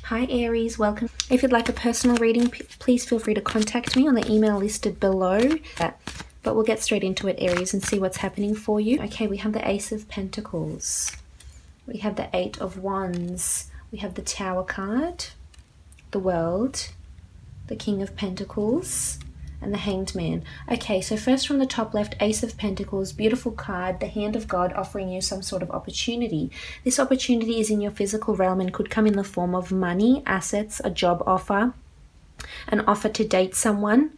Hi Aries, welcome. If you'd like a personal reading, please feel free to contact me on the email listed below. But we'll get straight into it, Aries, and see what's happening for you. Okay, we have the Ace of Pentacles. We have the Eight of Wands. We have the Tower card, the World, the King of Pentacles, and the Hanged Man. Okay, so first from the top left, Ace of Pentacles, beautiful card, the hand of God offering you some sort of opportunity. This opportunity is in your physical realm and could come in the form of money, assets, a job offer, an offer to date someone,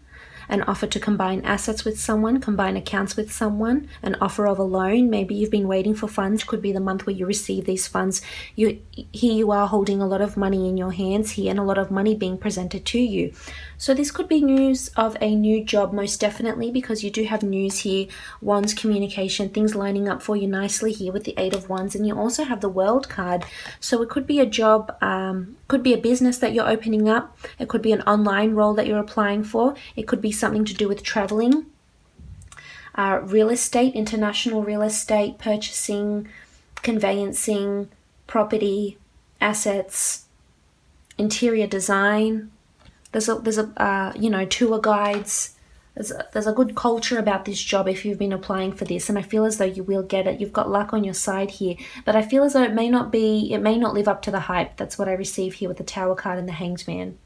an offer to combine assets with someone, combine accounts with someone, an offer of a loan. Maybe you've been waiting for funds. Could be the month where you receive these funds. Here you are holding a lot of money in your hands here and a lot of money being presented to you. So this could be news of a new job, most definitely, because you do have news here, Wands, communication, things lining up for you nicely here with the Eight of Wands. And you also have the World card. So it could be a job, could be a business that you're opening up. It could be an online role that you're applying for. It could be something to do with traveling, real estate, international real estate, purchasing, conveyancing, property, assets, interior design. There's a you know, tour guides. There's a good culture about this job if you've been applying for this, and I feel as though you will get it. You've got luck on your side here, but I feel as though it may not live up to the hype. That's what I receive here with the Tower card and the Hanged Man.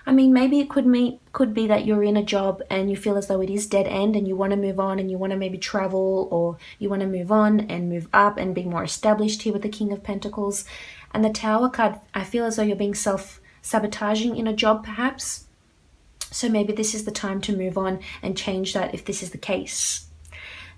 I mean, maybe it could be that you're in a job and you feel as though it is dead end and you want to move on and you want to maybe travel, or you want to move on and move up and be more established here with the King of Pentacles. And the Tower card, I feel as though you're being self-sabotaging in a job perhaps. So maybe this is the time to move on and change that if this is the case.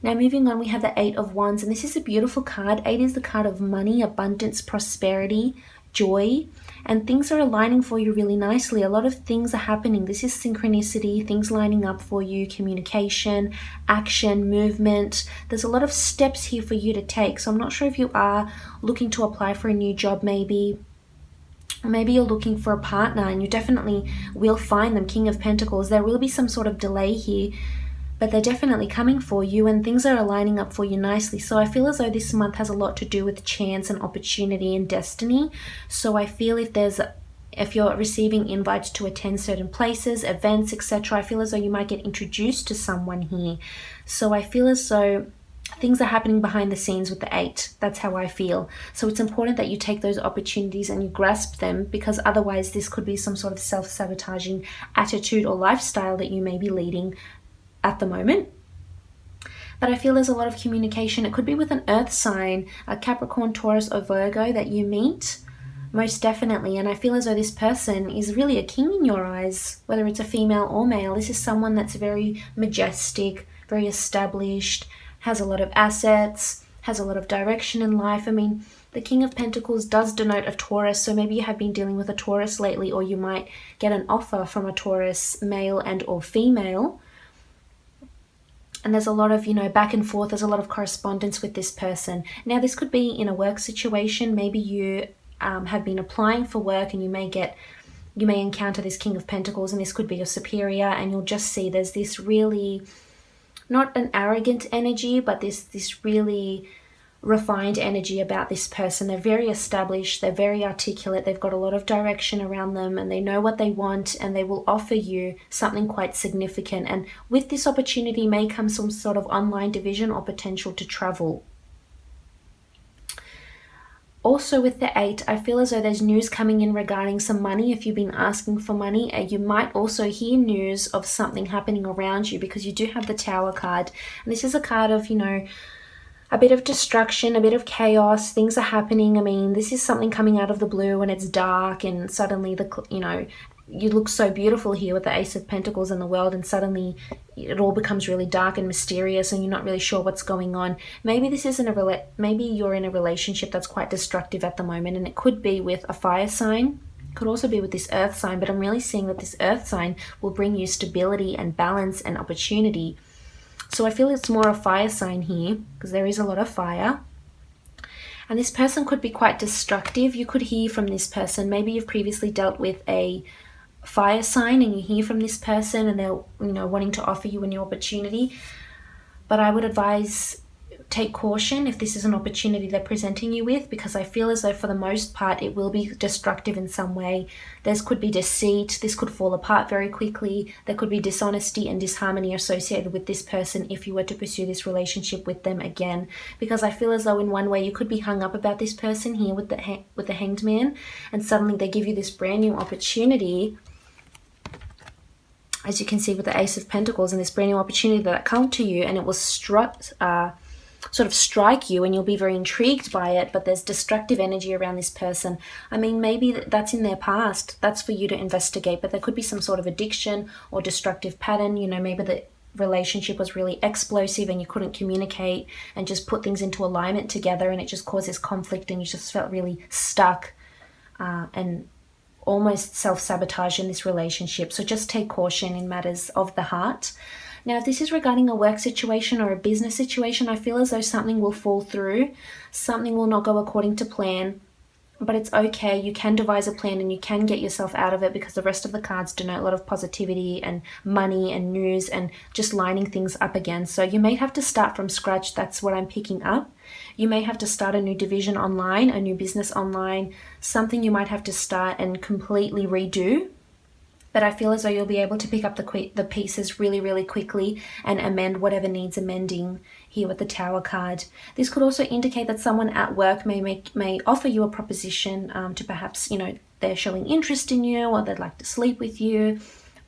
Now moving on, we have the Eight of Wands, and this is a beautiful card. Eight is the card of money, abundance, prosperity, joy, and things are aligning for you really nicely. A lot of things are happening. This is synchronicity, things lining up for you, communication, action, movement. There's a lot of steps here for you to take. So I'm not sure if you are looking to apply for a new job maybe. Maybe you're looking for a partner, and you definitely will find them. King of Pentacles, there will be some sort of delay here, but they're definitely coming for you and things are aligning up for you nicely. So I feel as though this month has a lot to do with chance and opportunity and destiny. So I feel if you're receiving invites to attend certain places, events, etc., I feel as though you might get introduced to someone here. So I feel as though things are happening behind the scenes with the Eight. That's how I feel. So it's important that you take those opportunities and you grasp them, because otherwise this could be some sort of self-sabotaging attitude or lifestyle that you may be leading at the moment. But I feel there's a lot of communication. It could be with an earth sign, a Capricorn, Taurus, or Virgo that you meet, most definitely. And I feel as though this person is really a king in your eyes, whether it's a female or male. This is someone that's very majestic, very established, has a lot of assets, has a lot of direction in life. I mean, the King of Pentacles does denote a Taurus, so maybe you have been dealing with a Taurus lately, or you might get an offer from a Taurus, male and or female. And there's a lot of, you know, back and forth. There's a lot of correspondence with this person. Now, this could be in a work situation. Maybe you have been applying for work and you may encounter this King of Pentacles, and this could be your superior, and you'll just see there's this really, not an arrogant energy, but this really refined energy about this person. They're very established, they're very articulate, they've got a lot of direction around them, and they know what they want, and they will offer you something quite significant. And with this opportunity may come some sort of online division or potential to travel. Also with the Eight, I feel as though there's news coming in regarding some money. If you've been asking for money, you might also hear news of something happening around you, because you do have the Tower card. And this is a card of, you know, a bit of destruction, a bit of chaos. Things are happening. I mean, this is something coming out of the blue and it's dark, and suddenly you look so beautiful here with the Ace of Pentacles in the World, and suddenly it all becomes really dark and mysterious and you're not really sure what's going on. Maybe this isn't maybe you're in a relationship that's quite destructive at the moment, and it could be with a fire sign. It could also be with this earth sign, but I'm really seeing that this earth sign will bring you stability and balance and opportunity. So I feel it's more a fire sign here, because there is a lot of fire. And this person could be quite destructive. You could hear from this person. Maybe you've previously dealt with a fire sign and you hear from this person and they're, you know, wanting to offer you a new opportunity. But I would advise take caution if this is an opportunity they're presenting you with, because I feel as though for the most part it will be destructive in some way. There could be deceit, this could fall apart very quickly, there could be dishonesty and disharmony associated with this person if you were to pursue this relationship with them again, because I feel as though in one way you could be hung up about this person here with the Hanged Man, and suddenly they give you this brand new opportunity, as you can see with the Ace of Pentacles, and this brand new opportunity that come to you, and it will sort of strike you and you'll be very intrigued by it, but there's destructive energy around this person. I mean, maybe that's in their past. That's for you to investigate, but there could be some sort of addiction or destructive pattern. You know, maybe the relationship was really explosive and you couldn't communicate and just put things into alignment together, and it just causes conflict and you just felt really stuck and almost self-sabotage in this relationship. So just take caution in matters of the heart. Now, if this is regarding a work situation or a business situation, I feel as though something will fall through, something will not go according to plan, but it's okay. You can devise a plan and you can get yourself out of it, because the rest of the cards denote a lot of positivity and money and news and just lining things up again. So you may have to start from scratch. That's what I'm picking up. You may have to start a new division online, a new business online, something you might have to start and completely redo. But I feel as though you'll be able to pick up the pieces really, really quickly and amend whatever needs amending here with the Tower card. This could also indicate that someone at work may offer you a proposition to perhaps, you know, they're showing interest in you, or they'd like to sleep with you,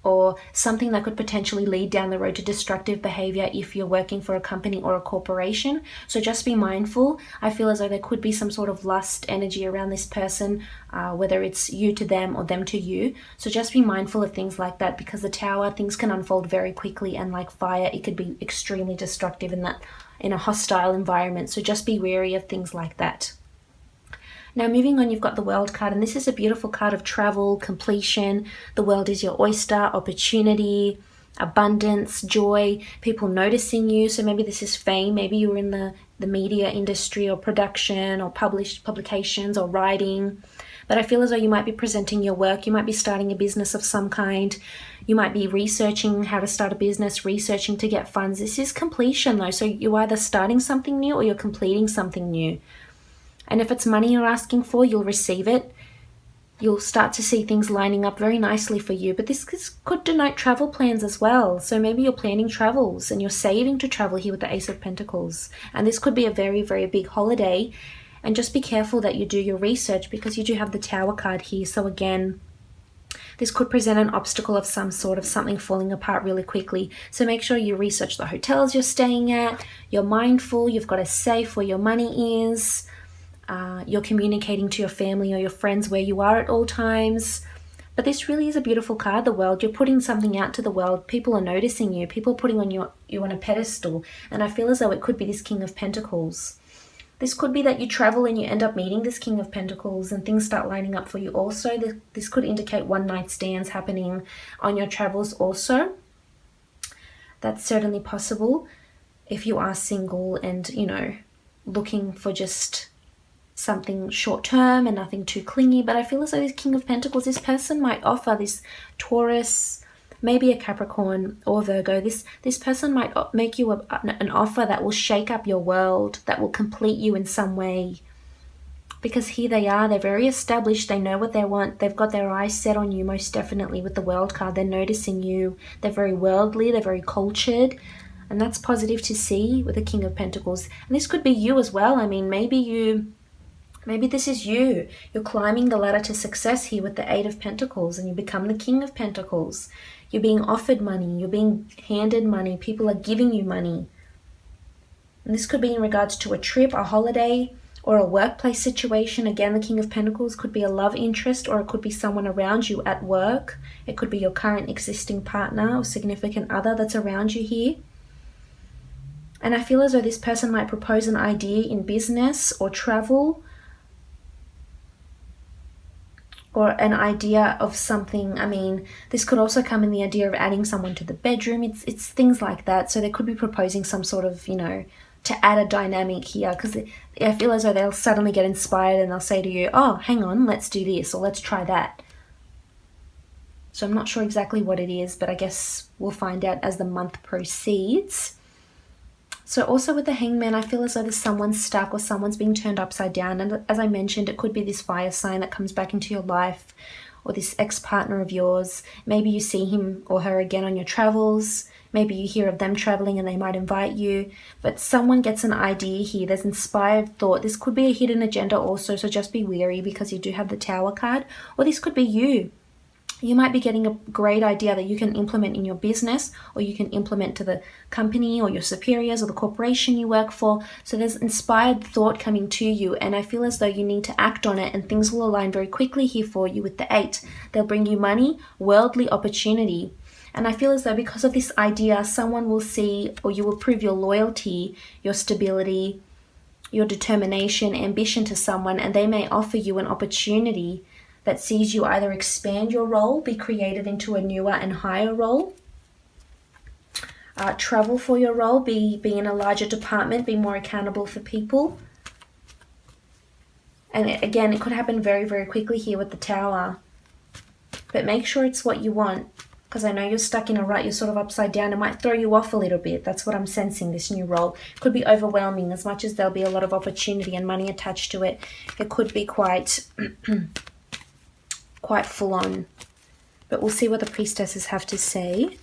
or something that could potentially lead down the road to destructive behavior if you're working for a company or a corporation. So just be mindful. I feel as though there could be some sort of lust energy around this person, whether it's you to them or them to you. So just be mindful of things like that, because the Tower, things can unfold very quickly, and like fire, it could be extremely destructive in a hostile environment. So just be wary of things like that. Now, moving on, you've got the World card, and this is a beautiful card of travel, completion. The world is your oyster, opportunity, abundance, joy, people noticing you. So maybe this is fame. Maybe you were in the media industry or production or publications or writing. But I feel as though you might be presenting your work. You might be starting a business of some kind. You might be researching how to start a business, researching to get funds. This is completion though. So you're either starting something new or you're completing something new. And if it's money you're asking for, you'll receive it. You'll start to see things lining up very nicely for you. But this could denote travel plans as well. So maybe you're planning travels and you're saving to travel here with the Ace of Pentacles. And this could be a very, very big holiday. And just be careful that you do your research, because you do have the Tower card here. So again, this could present an obstacle of some sort, of something falling apart really quickly. So make sure you research the hotels you're staying at. You're mindful. You've got a safe where your money is. You're communicating to your family or your friends where you are at all times. But this really is a beautiful card, the World. You're putting something out to the world. People are noticing you. People are putting you on a pedestal. And I feel as though it could be this King of Pentacles. This could be that you travel and you end up meeting this King of Pentacles and things start lining up for you also. This could indicate one-night stands happening on your travels also. That's certainly possible if you are single and, you know, looking for just something short-term and nothing too clingy. But I feel as though this King of Pentacles, this person might offer this Taurus, maybe a Capricorn or Virgo. This person might make you an offer that will shake up your world, that will complete you in some way. Because here they are, they're very established, they know what they want, they've got their eyes set on you most definitely with the World card. They're noticing you, they're very worldly, they're very cultured. And that's positive to see with the King of Pentacles. And this could be you as well. I mean, maybe this is you. You're climbing the ladder to success here with the Eight of Pentacles, and you become the King of Pentacles. You're being offered money. You're being handed money. People are giving you money. And this could be in regards to a trip, a holiday, or a workplace situation. Again, the King of Pentacles could be a love interest, or it could be someone around you at work. It could be your current existing partner or significant other that's around you here. And I feel as though this person might propose an idea in business or travel, or an idea of something. I mean, this could also come in the idea of adding someone to the bedroom. It's things like that. So they could be proposing some sort of, you know, to add a dynamic here, because I feel as though they'll suddenly get inspired and they'll say to you, oh, hang on, let's do this, or let's try that. So I'm not sure exactly what it is, but I guess we'll find out as the month proceeds. So also with the Hangman, I feel as though there's someone stuck or someone's being turned upside down. And as I mentioned, it could be this fire sign that comes back into your life, or this ex-partner of yours. Maybe you see him or her again on your travels. Maybe you hear of them traveling and they might invite you. But someone gets an idea here. There's inspired thought. This could be a hidden agenda also, so just be wary because you do have the Tower card. Or this could be you. You might be getting a great idea that you can implement in your business, or you can implement to the company or your superiors or the corporation you work for. So there's inspired thought coming to you, and I feel as though you need to act on it, and things will align very quickly here for you with the 8. They'll bring you money, worldly opportunity. And I feel as though because of this idea, someone will see, or you will prove your loyalty, your stability, your determination, ambition to someone, and they may offer you an opportunity that sees you either expand your role, be created into a newer and higher role, travel for your role, be in a larger department, be more accountable for people. And again, it could happen very, very quickly here with the Tower. But make sure it's what you want, because I know you're stuck in a rut, you're sort of upside down. It might throw you off a little bit. That's what I'm sensing, this new role. It could be overwhelming. As much as there'll be a lot of opportunity and money attached to it, it could be quite quite full on. But we'll see what the priestesses have to say.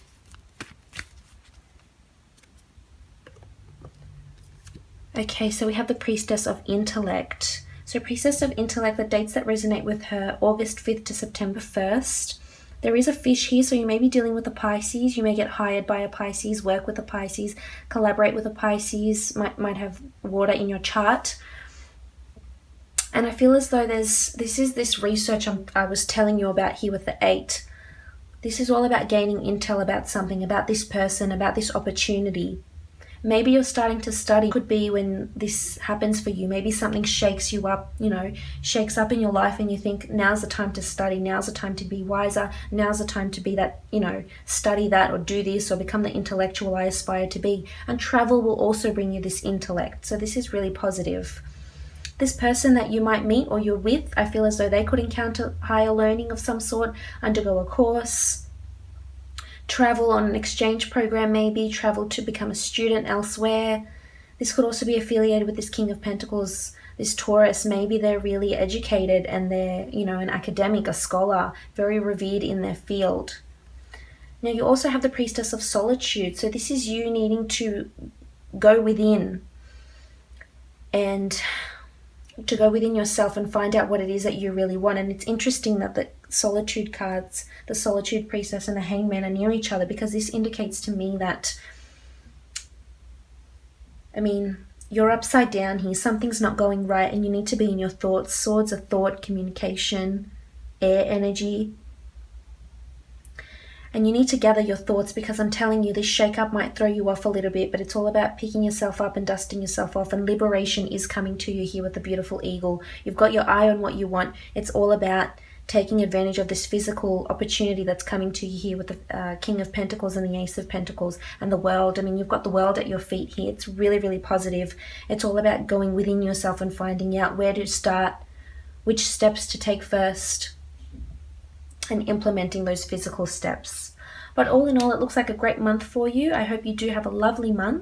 Okay, so we have the Priestess of Intellect. So Priestess of Intellect, the dates that resonate with her, August 5th to September 1st. There is a fish here, so you may be dealing with a Pisces. You may get hired by a Pisces, work with a Pisces, collaborate with a Pisces, might have water in your chart. And I feel as though this research I was telling you about here with the 8. This is all about gaining intel about something, about this person, about this opportunity. Maybe you're starting to study. Could be when this happens for you. Maybe something shakes you up, shakes up in your life, and you think, now's the time to study, now's the time to be wiser, now's the time to be that, study that or do this or become the intellectual I aspire to be. And travel will also bring you this intellect. So this is really positive. This person that you might meet or you're with, I feel as though they could encounter higher learning of some sort, undergo a course, travel on an exchange program maybe, travel to become a student elsewhere. This could also be affiliated with this King of Pentacles, this Taurus. Maybe they're really educated and they're, an academic, a scholar, very revered in their field. Now you also have the Priestess of Solitude. So this is you needing to go within and to go within yourself and find out what it is that you really want. And it's interesting that the Solitude cards, the Solitude Priestess and the Hangman, are near each other, because this indicates to me that, you're upside down here. Something's not going right and you need to be in your thoughts. Swords are thought, communication, air energy. And you need to gather your thoughts, because I'm telling you, this shake-up might throw you off a little bit, but it's all about picking yourself up and dusting yourself off. And liberation is coming to you here with the beautiful eagle. You've got your eye on what you want. It's all about taking advantage of this physical opportunity that's coming to you here with the King of Pentacles and the Ace of Pentacles and the world. You've got the world at your feet here. It's really, really positive. It's all about going within yourself and finding out where to start, which steps to take first, and implementing those physical steps. But all in all, it looks like a great month for you. I hope you do have a lovely month.